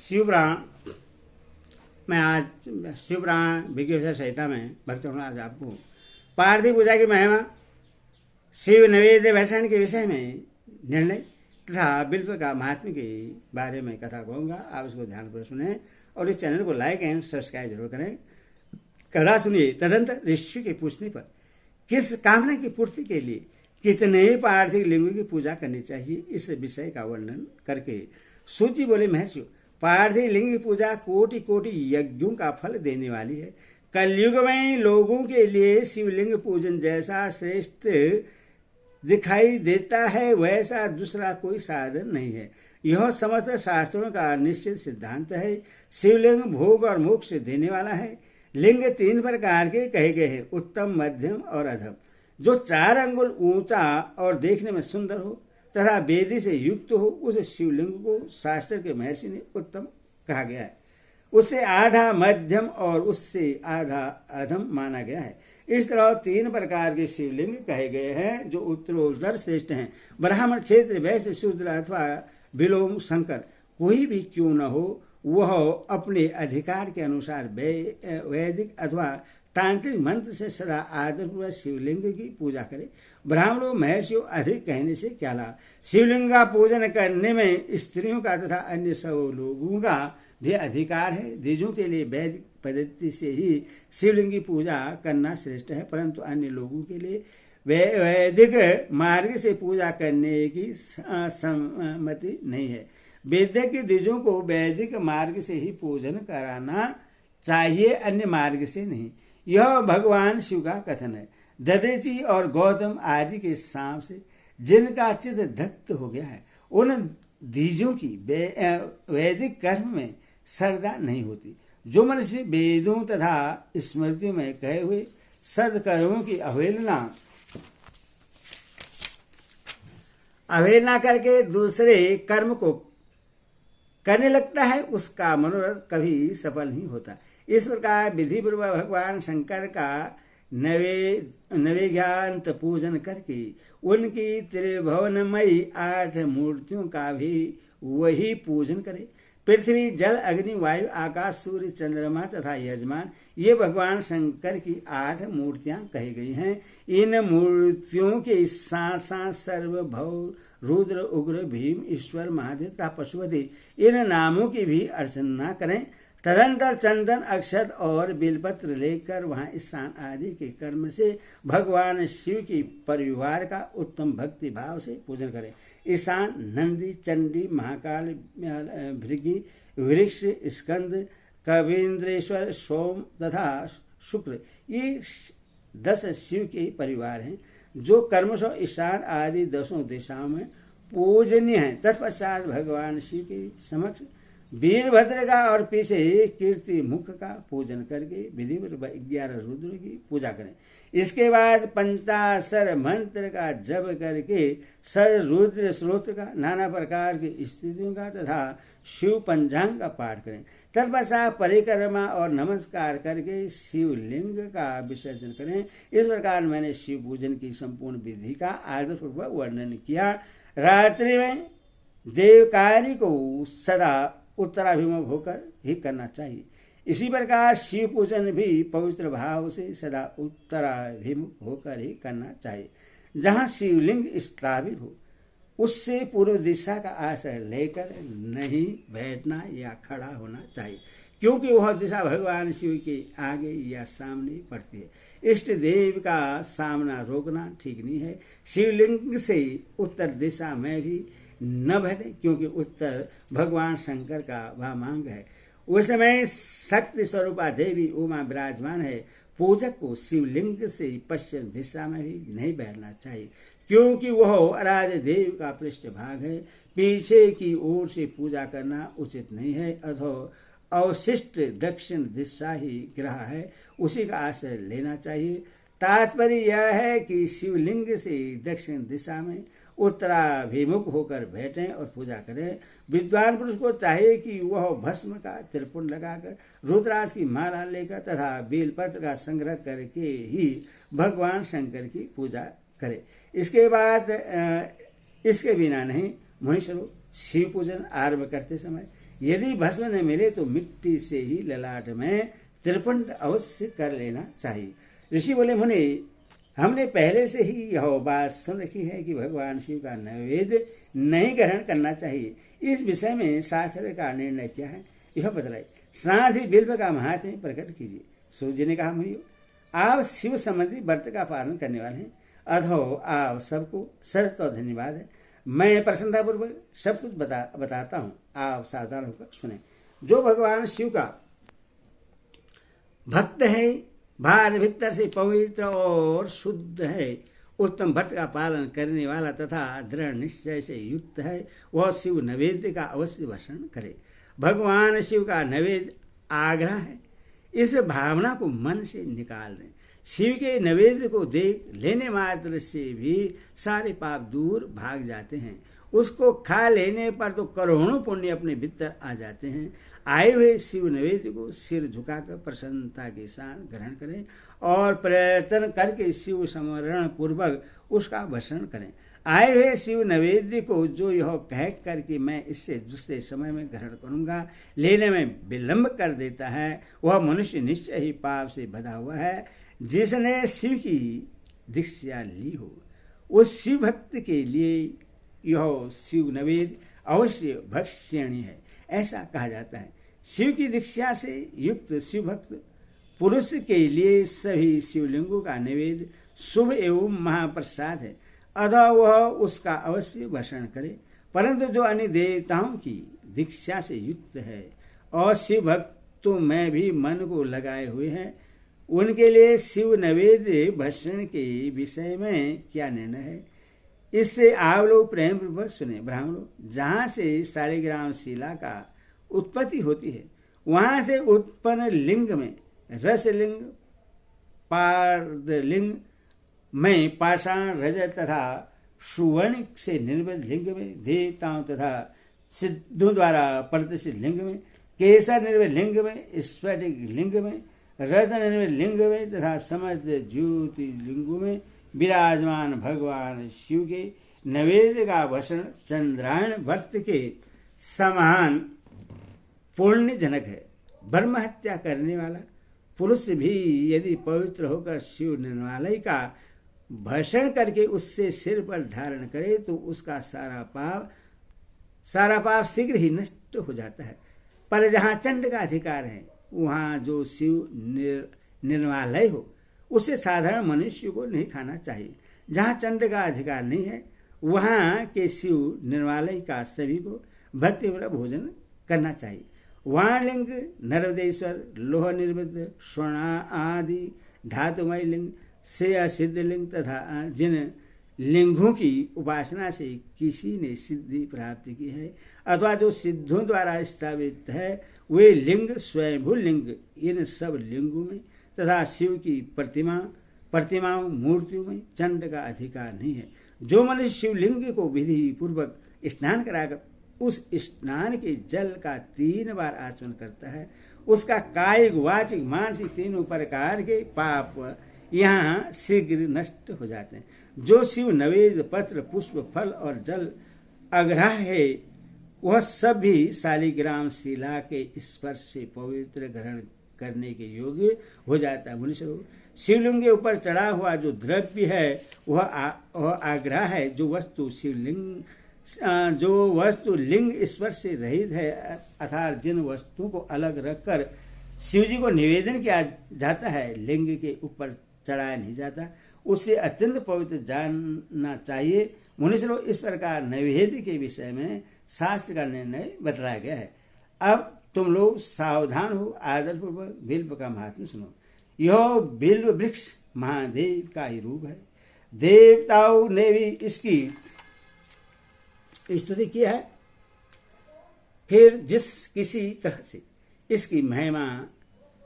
शिवपुराण में आज शिवपुराण विज्ञान संहिता में भक्तों आज आपको पार्थिव पूजा की महिमा, शिव नैवेद्य भक्षण के विषय में निर्णय तथा बिल्व का महात्म्य के बारे में कथा कहूँगा। आप इसको ध्यानपूर्वक सुने और इस चैनल को लाइक एंड सब्सक्राइब जरूर करें। कथा सुनिए। तदंतर ऋषि के पूछने पर किस कामना की पूर्ति के लिए कितने पार्थिव लिंगों की पूजा करनी चाहिए, इस विषय का वर्णन करके सूची बोले, महर्षियों, पार्थिव लिंग की पूजा कोटि कोटि यज्ञों का फल देने वाली है। कलयुग में लोगों के लिए शिवलिंग पूजन जैसा श्रेष्ठ दिखाई देता है, वैसा दूसरा कोई साधन नहीं है। यह समस्त शास्त्रों का निश्चित सिद्धांत है। शिवलिंग भोग और मोक्ष देने वाला है। लिंग तीन प्रकार के कहे गए हैं, उत्तम, मध्यम और अधम। जो 4 अंगुल ऊंचा और देखने में सुंदर हो तथा वेदी से युक्त हो, उस शिवलिंग को शास्त्र के महर्षि ने उत्तम कहा गया है। उससे आधा मध्यम और उससे आधा अधम माना गया है। इस तरह 3 प्रकार के शिवलिंग कहे गए हैं जो उत्तरोत्तर श्रेष्ठ हैं। ब्राह्मण, क्षेत्र, वैश्य, शूद्र अथवा विलोम शंकर कोई भी क्यों न हो, वह अपने अधिकार के अनुसार वैदिक अथवा तांत्रिक मंत्र से सदा आदरपूर्वक शिवलिंग की पूजा करे। ब्राह्मणों, महर्षियों, अधिक कहने से क्या लाभ। शिवलिंग का पूजन करने में स्त्रियों का तथा अन्य सब लोगों का भी अधिकार है। द्विजों के लिए वैदिक पद्धति से ही शिवलिंग की पूजा करना श्रेष्ठ है, परंतु अन्य लोगों के लिए वैदिक मार्ग से पूजा करने की सम्मति नहीं है। वैदिक द्विजों को वैदिक मार्ग से ही पूजन कराना चाहिए, अन्य मार्ग से नहीं। यह भगवान शिव का कथन है। दधीचि और गौतम आदि के सांप से जिनका चित्त दग्ध हो गया है, उन द्विजों की वैदिक कर्म में श्रद्धा नहीं होती। जो मनुष्य वेदों तथा स्मृतियों में कहे हुए सदकर्मों की अवहेलना करके दूसरे कर्म को करने लगता है, उसका मनोरथ कभी सफल नहीं होता। इस प्रकार विधिपूर्वक भगवान शंकर का नैवेद्यांत पूजन करके उनकी त्रिभुवनमयी 8 मूर्तियों का भी वही पूजन करे। पृथ्वी, जल, अग्नि, वायु, आकाश, सूर्य, चंद्रमा तथा यजमान, ये भगवान शंकर की 8 मूर्तियां कही गई हैं। इन मूर्तियों के साथ साथ सर्वभौ, रुद्र, उग्र, भीम, ईश्वर, महादेव तथा पशुपति, इन नामों की भी अर्चना करें। तदंतर चंदन, अक्षत और बेलपत्र लेकर वहां स्नान आदि के कर्म से भगवान शिव की परिवार का उत्तम भक्ति भाव से पूजन करें। ईशान, नंदी, चंडी, महाकाल, भृगि, वृक्ष, स्कंद, कवीन्द्रेश्वर, सोम तथा शुक्र, ये 10 शिव के परिवार हैं जो कर्मशः ईशान आदि 10 दिशाओं में पूजनीय हैं। तत्पश्चात भगवान शिव के समक्ष वीरभद्र का और पीछे कीर्ति मुख का पूजन करके विधिवत 11 रुद्र की पूजा करें। इसके बाद पंचाक्षर मंत्र का जप करके रुद्र स्त्रोत्र का, नाना प्रकार की स्तुतियों का तथा शिव पंचांग का पाठ करें। तत्पश्चात परिक्रमा और नमस्कार करके शिवलिंग का विसर्जन करें। इस प्रकार मैंने शिव पूजन की संपूर्ण विधि का आदरपूर्वक वर्णन किया। रात्रि में देव कार्य को सदा उत्तराभिमुख होकर ही करना चाहिए। इसी प्रकार शिव पूजन भी पवित्र भाव से सदा उत्तराभिमुख होकर ही करना चाहिए। जहाँ शिवलिंग स्थापित हो उससे पूर्व दिशा का आश्रय लेकर नहीं बैठना या खड़ा होना चाहिए, क्योंकि वह दिशा भगवान शिव के आगे या सामने पड़ती है। इष्ट देव का सामना रोकना ठीक नहीं है। शिवलिंग से उत्तर दिशा में भी न बैठे, क्योंकि उत्तर भगवान शंकर का वामांग है। उस समय शक्ति स्वरूपा देवी उमा विराजमान है। पूजक को शिवलिंग से पश्चिम दिशा में भी नहीं बैठना चाहिए, क्योंकि वह आराध्य देव का पृष्ठ भाग है। पीछे की ओर से पूजा करना उचित नहीं है। अथवा अवशिष्ट दक्षिण दिशा ही ग्रह है, उसी का आश्रय लेना चाहिए। तात्पर्य यह है कि शिवलिंग से दक्षिण दिशा में उत्तराभिमुख होकर बैठें और पूजा करें। विद्वान पुरुष को चाहिए कि वह भस्म का त्रिपुंड लगाकर, रुद्राक्ष की माला लेकर तथा बेलपत्र का संग्रह करके ही भगवान शंकर की पूजा करे। इसके बाद इसके बिना नहीं। मनुष्य शिव पूजन आरंभ करते समय यदि भस्म न मिले तो मिट्टी से ही ललाट में त्रिपंड अवश्य कर लेना चाहिए। ऋषि बोले, मुनि हमने पहले से ही यह बात सुन रखी है कि भगवान शिव का नैवेद्य नहीं ग्रहण करना चाहिए। इस विषय में शास्त्र का निर्णय क्या है यह बतलाइए। साथ ही बिल्व का महात्म्य प्रकट कीजिए। सूर्य जी ने कहा, मुनियो आप शिव संबंधी व्रत का पालन करने वाले हैं, अथो आप सबको सत और धन्यवाद है। मैं प्रसन्नतापूर्वक सब कुछ बताता हूँ, आप सावधान होकर सुने। जो भगवान शिव का भक्त है, बाहर भीतर से पवित्र और शुद्ध है, उत्तम व्रत का पालन करने वाला तथा दृढ़ निश्चय से युक्त है, वह शिव नैवेद्य का अवश्य भक्षण करे। भगवान शिव का नैवेद्य आग्रह है, इस भावना को मन से निकाल दें। शिव के नैवेद्य को देख लेने मात्र से भी सारे पाप दूर भाग जाते हैं। उसको खा लेने पर तो करोड़ों पुण्य अपने भीतर आ जाते हैं। आए हुए शिव नैवेद्य को सिर झुकाकर प्रसन्नता के साथ ग्रहण करें और प्रयत्न करके शिव स्मरण पूर्वक उसका भक्षण करें। आए हुए शिव नैवेद्य को जो यह कह कर कि मैं इससे दूसरे समय में ग्रहण करूंगा लेने में विलंब कर देता है, वह मनुष्य निश्चय ही पाप से बंधा हुआ है। जिसने शिव की दीक्षा ली हो उस शिव भक्त के लिए यह शिव नैवेद्य अवश्य भक्षणीय है, ऐसा कहा जाता है। शिव की दीक्षा से युक्त शिव भक्त पुरुष के लिए सभी शिवलिंगों का नैवेद्य शुभ एवं महाप्रसाद है, अतः वह उसका अवश्य भक्षण करे। परंतु जो अन्य देवताओं की दीक्षा से युक्त है और शिव भक्तों में भी मन को लगाए हुए हैं, उनके लिए शिव नैवेद्य भक्षण के विषय में क्या निर्णय है, इससे आप लोग प्रेम पूर्वक सुने। ब्राह्मणों, जहाँ से शालिग्राम शिला का उत्पत्ति होती है, वहां से उत्पन्न लिंग में रसलिंग, पार्दलिंग में पाषाण, रजत तथा सुवर्ण से निर्मित लिंग में, देवताओं तथा सिद्धों द्वारा प्रतिष्ठित लिंग में, केसर निर्मित लिंग में, स्फटिक लिंग में, रत्न निर्मित लिंग में तथा समस्त ज्योति लिंगों में विराजमान भगवान शिव के नैवेद्य का भक्षण चंद्रायण व्रत के समान पुण्यजनक है। ब्रह्म हत्या करने वाला पुरुष भी यदि पवित्र होकर शिव निर्वालय का भक्षण करके उससे सिर पर धारण करे तो उसका सारा पाप शीघ्र ही नष्ट हो जाता है। पर जहाँ चंड का अधिकार है, वहाँ जो शिव निर्वालय हो उसे साधारण मनुष्य को नहीं खाना चाहिए। जहाँ चंड का अधिकार नहीं है, वहाँ के शिव निर्वालय का सभी को भक्तिपूर्वक भोजन करना चाहिए। वहाँ लिंग नर्मदेश्वर, लोह निर्मित, स्वर्ण आदि धातुमय लिंग से असिद्ध लिंग तथा जिन लिंगों की उपासना से किसी ने सिद्धि प्राप्त की है अथवा जो सिद्धों द्वारा स्थापित है, वे लिंग स्वयंभू लिंग, इन सब लिंगों में तथा शिव की प्रतिमाओं मूर्तियों में चंड का अधिकार नहीं है। जो मनुष्य शिवलिंग को विधि पूर्वक स्नान कराकर उस स्नान के जल का 3 बार आचमन करता है, उसका कायिक, वाचिक, मानसिक तीनों प्रकार के पाप यहाँ शीघ्र नष्ट हो जाते हैं। जो शिव नैवेद्य, पत्र, पुष्प, फल और जल आग्रह है, वह सभी शालिग्राम शिला के स्पर्श से पवित्र ग्रहण करने के योग्य हो जाता है। मनुष्य शिवलिंग के ऊपर चढ़ा हुआ जो द्रव्य है वह आग्रह है। जो वस्तु लिंग स्पर्श से रहित है अर्थात जिन वस्तुओं को अलग रखकर शिव जी को निवेदन किया जाता है, लिंग के ऊपर चढ़ाया नहीं जाता, उसे अत्यंत पवित्र जानना चाहिए। मनुष्य लोग इस प्रकार नैवेद्य के विषय में शास्त्र का निर्णय बतलाया गया है। अब तुम लोग सावधान हो, आदरपूर्वक बिल्व का महात्म्य सुनो। यह बिल्व वृक्ष महादेव का ही रूप है। देवताओं ने भी इसकी स्तुति की है। फिर जिस किसी तरह से इसकी महिमा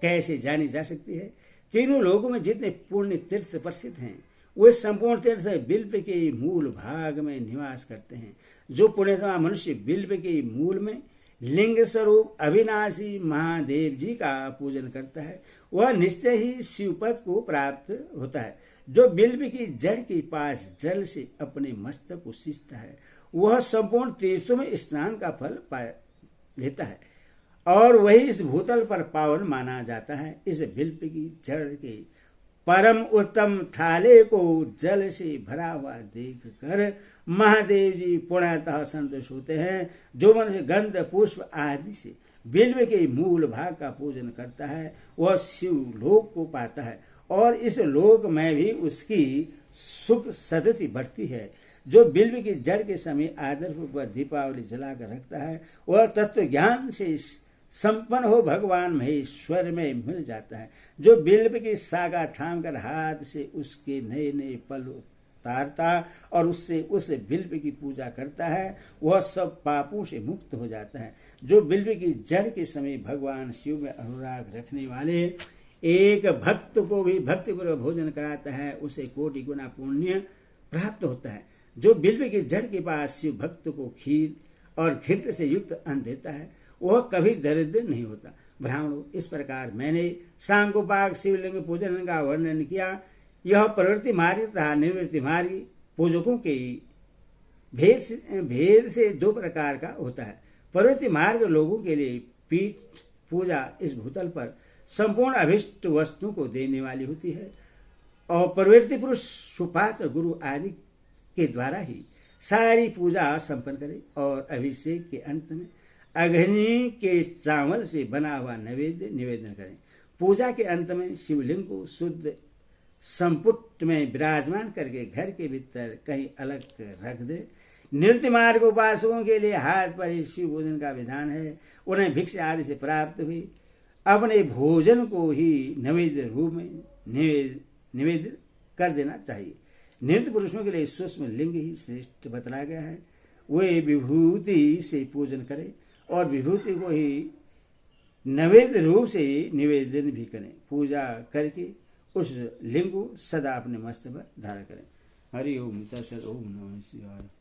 कैसे जानी जा सकती है, तीनों लोगों में जितने पुण्य तीर्थ प्रसिद्ध हैं, वे संपूर्ण तीर्थ बिल्व के मूल भाग में निवास करते हैं। जो पुण्यतमा मनुष्य बिल्व के मूल में लिंग स्वरूप अविनाशी महादेव जी का पूजन करता है, वह निश्चय ही शिवपद को प्राप्त होता है। जो बिल्व की जड़ के पास जल से अपने मस्तक को सींचता है, वह संपूर्ण तीर्थों में स्नान का फल लेता है और वही इस भूतल पर पावन माना जाता है। इस बिल्व की जड़ के परम उत्तम थाले को जल से भरा हुआ देख कर महादेव जी पूर्णतः संतुष्ट होते हैं। जो मनुष्य गंध पुष्प आदि से बिल्व के मूल भाग का पूजन करता है वह शिव लोक को पाता है और इस लोक में भी उसकी सुख सदति बढ़ती है। जो बिल्व की जड़ के समय आदरपूर्वक दीपावली जलाकर रखता है वह तत्व ज्ञान से संपन्न हो भगवान महेश्वर में मिल जाता है। जो बिल्व की सागा थाम कर हाथ से उसके नए नए पल उतारता और उससे उस बिल्व की पूजा करता है वह सब पापों से मुक्त हो जाता है। जो बिल्व की जड़ के समय भगवान शिव में अनुराग रखने वाले एक भक्त को भी भक्तिपूर्वक भोजन कराता है उसे कोटि गुना पुण्य प्राप्त होता है। जो बिल्व की जड़ के पास शिव भक्त को खीर और घृत से युक्त अन्न देता है वह कभी दरिद्र नहीं होता। ब्राह्मणों, इस प्रकार मैंने सांगोपांग शिवलिंग पूजन का वर्णन किया। यह प्रवृत्ति मार्ग तथा निवृत्ति मार्ग पूजकों के भेद से दो प्रकार का होता है। प्रवृत्ति मार्ग लोगों के लिए पीठ पूजा इस भूतल पर संपूर्ण अभिष्ट वस्तुओं को देने वाली होती है और प्रवृत्ति पुरुष सुपात्र गुरु आदि के द्वारा ही सारी पूजा संपन्न करे और अभिषेक के अंत में अग्नि के चावल से बना हुआ नैवेद्य निवेदन करें। पूजा के अंत में शिवलिंग को शुद्ध संपुट में विराजमान करके घर के भीतर कहीं अलग रख दे। नृत्य मार्ग उपासकों के लिए हाथ पर ही शिव भोजन का विधान है। उन्हें भिक्षा आदि से प्राप्त हुई अपने भोजन को ही नैवेद्य रूप में निवेदित कर देना चाहिए। नृत्य पुरुषों के लिए सूक्ष्म लिंग ही श्रेष्ठ बतलाया गया है। वे विभूति से पूजन करें और विभूति को ही नैवेद्य रूप से निवेदन भी करें। पूजा करके उस लिंग को सदा अपने मस्तक पर धारण करें। हरि ओम तत्सत। ओम नमः शिवाय।